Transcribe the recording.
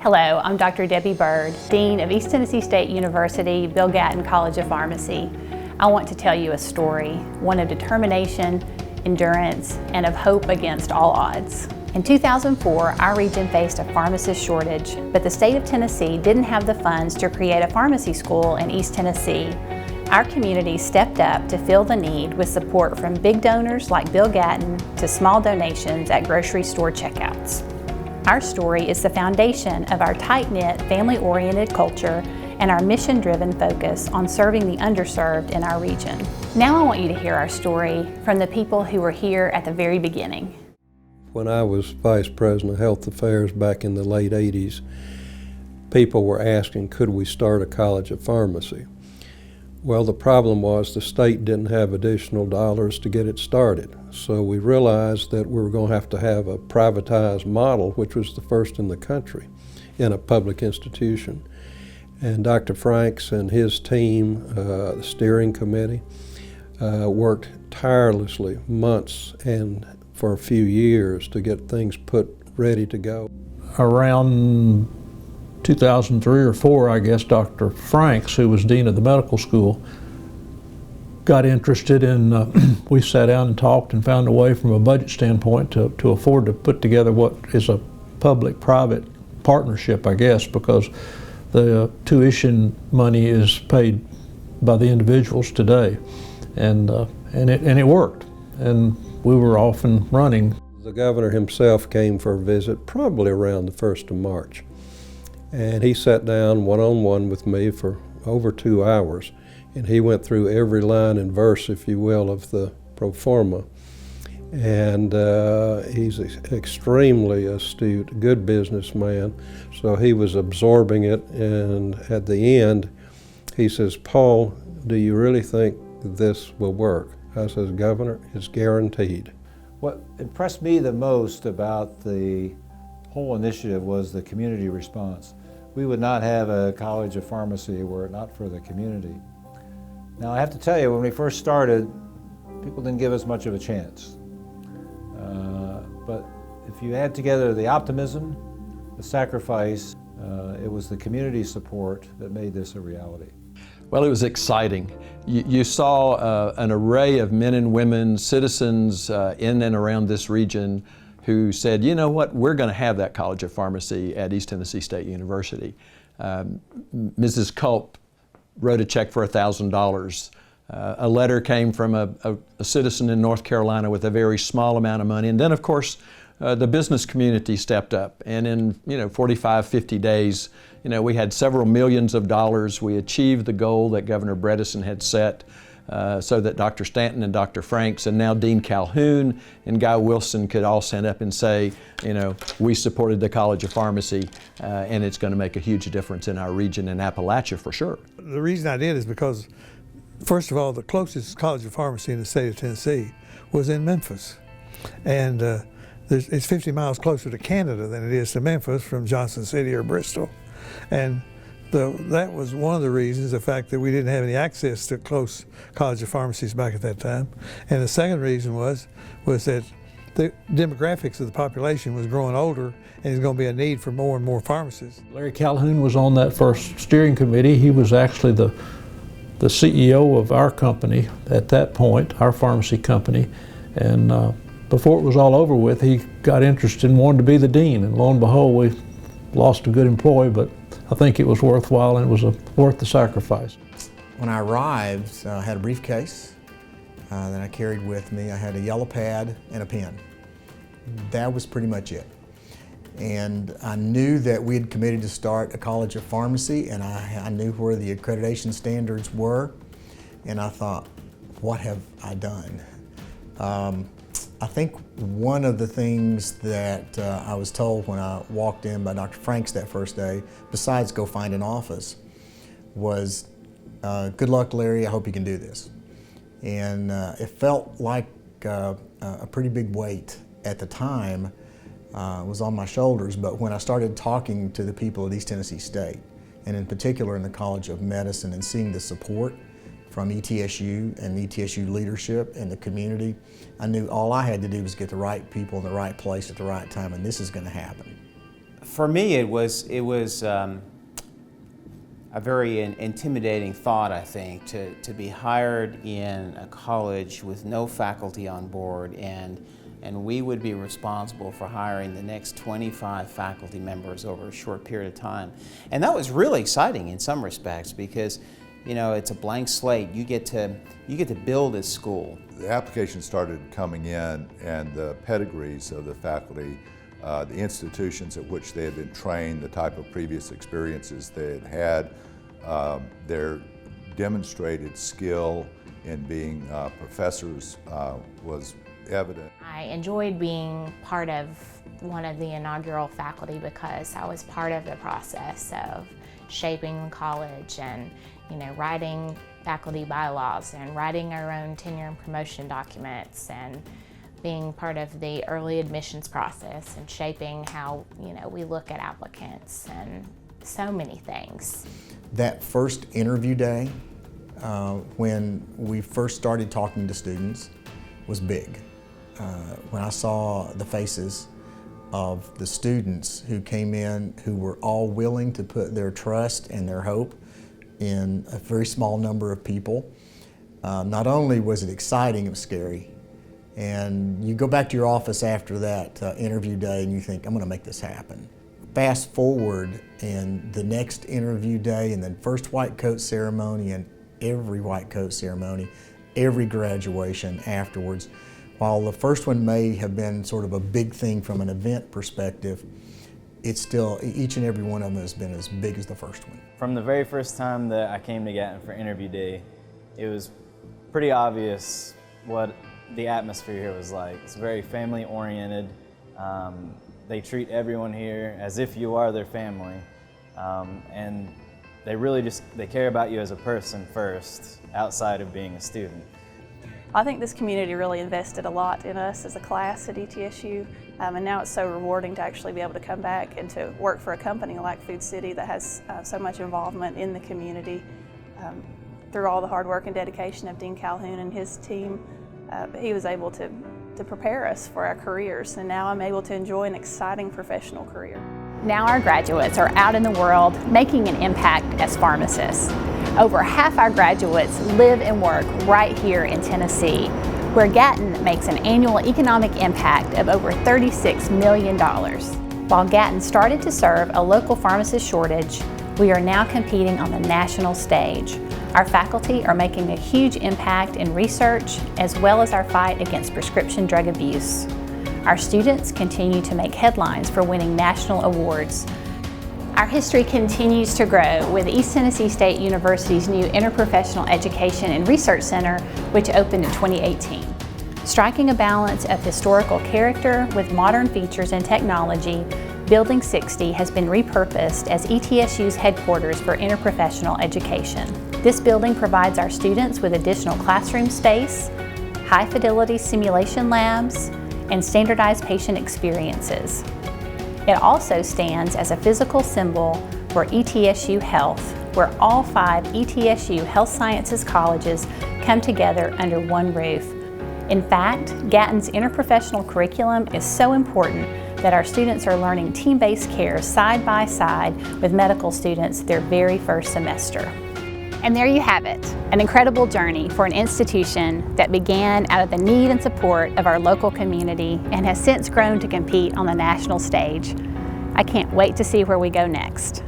Hello, I'm Dr. Debbie Bird, Dean of East Tennessee State University, Bill Gatton College of Pharmacy. I want to tell you a story, one of determination, endurance, and of hope against all odds. In 2004, our region faced a pharmacist shortage, but the state of Tennessee didn't have the funds to create a pharmacy school in East Tennessee. Our community stepped up to fill the need with support from big donors like Bill Gatton to small donations at grocery store checkouts. Our story is the foundation of our tight-knit, family-oriented culture and our mission-driven focus on serving the underserved in our region. Now I want you to hear our story from the people who were here at the very beginning. When I was Vice President of Health Affairs back in the late 80s, people were asking, could we start a college of pharmacy? Well, the problem was the state didn't have additional dollars to get it started. So we realized that we were going to have a privatized model, which was the first in the country in a public institution. And Dr. Franks and his team, the steering committee, worked tirelessly, months and for a few years, to get things ready to go. Around 2003 or 4, I guess, Dr. Franks, who was dean of the medical school, got interested in, we sat down and talked and found a way from a budget standpoint to afford to put together what is a public-private partnership, I guess, because the tuition money is paid by the individuals today. And it worked, and we were off and running. The governor himself came for a visit probably around the 1st of March. And he sat down one-on-one with me for over 2 hours, and he went through every line and verse, if you will, of the pro forma. And he's extremely astute, good businessman, so he was absorbing it, and at the end, he says, Paul, do you really think this will work? I says, Governor, it's guaranteed. What impressed me the most about the whole initiative was the community response. We would not have a college of pharmacy were it not for the community. Now I have to tell you, when we first started, people didn't give us much of a chance. But if you add together the optimism, the sacrifice, it was the community support that made this a reality. Well, it was exciting. You saw an array of men and women, citizens in and around this region who said, you know what, we're going to have that College of Pharmacy at East Tennessee State University. Mrs. Culp wrote a check for $1,000. A letter came from a citizen in North Carolina with a very small amount of money. And then, of course, the business community stepped up. And in 45, 50 days, we had several millions of dollars. We achieved the goal that Governor Bredesen had set. So that Dr. Stanton and Dr. Franks and now Dean Calhoun and Guy Wilson could all stand up and say, we supported the College of Pharmacy and it's going to make a huge difference in our region in Appalachia for sure. The reason I did is because, first of all, the closest College of Pharmacy in the state of Tennessee was in Memphis. And it's 50 miles closer to Canada than it is to Memphis from Johnson City or Bristol. And that was one of the reasons, the fact that we didn't have any access to close College of Pharmacies back at that time. And the second reason was that the demographics of the population was growing older, and there's going to be a need for more and more pharmacists. Larry Calhoun was on that first steering committee. He was actually the CEO of our company at that point, our pharmacy company. And before it was all over with, he got interested and wanted to be the dean. And lo and behold, we lost a good employee, but I think it was worthwhile and it was worth the sacrifice. When I arrived, I had a briefcase that I carried with me. I had a yellow pad and a pen. That was pretty much it. And I knew that we had committed to start a College of Pharmacy, and I knew where the accreditation standards were, and I thought, what have I done? I think one of the things that I was told when I walked in by Dr. Franks that first day, besides go find an office, was, good luck, Larry, I hope you can do this. And it felt like a pretty big weight at the time. Was on my shoulders, but when I started talking to the people at East Tennessee State, and in particular in the College of Medicine, and seeing the support from ETSU and ETSU leadership and the community, I knew all I had to do was get the right people in the right place at the right time, and this is going to happen. For me, it was a very intimidating thought, I think, to be hired in a college with no faculty on board, and we would be responsible for hiring the next 25 faculty members over a short period of time. And that was really exciting in some respects because, you know, it's a blank slate. You get to build a school. The applications started coming in, and the pedigrees of the faculty, the institutions at which they had been trained, the type of previous experiences they had had, their demonstrated skill in being professors was evident. I enjoyed being part of one of the inaugural faculty because I was part of the process of shaping the college and, you know, writing faculty bylaws and writing our own tenure and promotion documents and being part of the early admissions process and shaping how, you know, we look at applicants and so many things. That first interview day, when we first started talking to students, was big. When I saw the faces of the students who came in, who were all willing to put their trust and their hope in a very small number of people, not only was it exciting, it was scary. And you go back to your office after that interview day and you think, I'm going to make this happen. Fast forward, and the next interview day and then first white coat ceremony and every white coat ceremony, every graduation afterwards. While the first one may have been sort of a big thing from an event perspective, it's still, each and every one of them has been as big as the first one. From the very first time that I came to Gatton for interview day, it was pretty obvious what the atmosphere here was like. It's very family oriented. They treat everyone here as if you are their family. And they really they care about you as a person first, outside of being a student. I think this community really invested a lot in us as a class at ETSU, and now it's so rewarding to actually be able to come back and to work for a company like Food City that has so much involvement in the community. Through all the hard work and dedication of Dean Calhoun and his team, he was able to prepare us for our careers, and now I'm able to enjoy an exciting professional career. Now our graduates are out in the world making an impact as pharmacists. Over half our graduates live and work right here in Tennessee, where Gatton makes an annual economic impact of over $36 million. While Gatton started to serve a local pharmacist shortage, we are now competing on the national stage. Our faculty are making a huge impact in research as well as our fight against prescription drug abuse. Our students continue to make headlines for winning national awards. Our history continues to grow with East Tennessee State University's new Interprofessional Education and Research Center, which opened in 2018. Striking a balance of historical character with modern features and technology, Building 60 has been repurposed as ETSU's headquarters for interprofessional education. This building provides our students with additional classroom space, high-fidelity simulation labs, and standardized patient experiences. It also stands as a physical symbol for ETSU Health, where all 5 ETSU Health Sciences colleges come together under one roof. In fact, Gatton's interprofessional curriculum is so important that our students are learning team-based care side by side with medical students their very first semester. And there you have it, an incredible journey for an institution that began out of the need and support of our local community and has since grown to compete on the national stage. I can't wait to see where we go next.